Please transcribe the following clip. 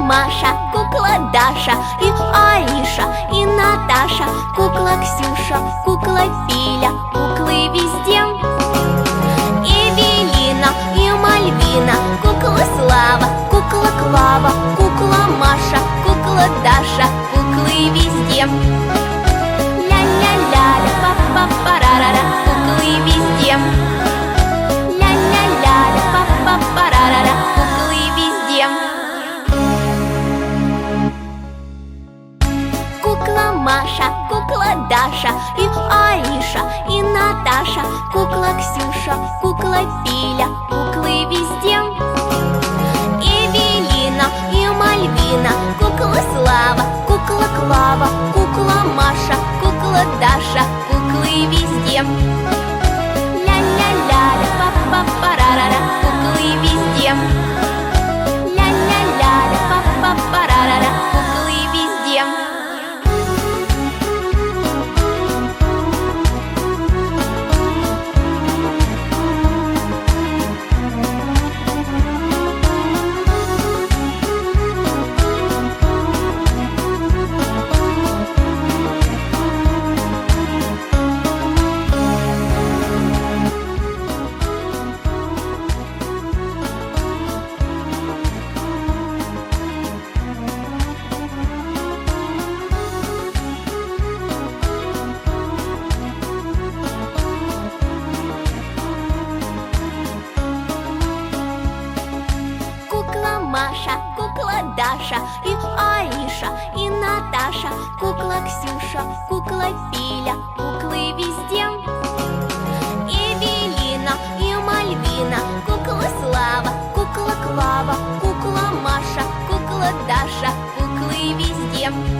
Маша, кукла Даша, и Аиша, и Наташа, кукла Ксюша, кукла Филя, куклы везде. Эвелина и Мальвина, кукла Слава, кукла Клава, кукла Маша, кукла Даша, куклы везде. Ля-ля-ля-ля, па-па-парарара, куклы везде. Ля-ля-ля-ля, па-па-парарара, куклы везде. Кукла Маша, кукла Даша, и Аиша, и Наташа, кукла Ксюша, кукла Филя, куклы везде. Эвелина и Мальвина, кукла Слава, кукла Клава, кукла Маша, кукла Даша, куклы везде. Ля-ля-ля-ля, па-па-парарара, куклы везде. Ля-ля-ля-ля, па-па-парарара, куклы везде. Маша, кукла Даша, и Аиша, и Наташа, кукла Ксюша, кукла Филя, куклы везде. Эвелина и Мальвина, кукла Слава, кукла Клава, кукла Маша, кукла Даша, куклы везде.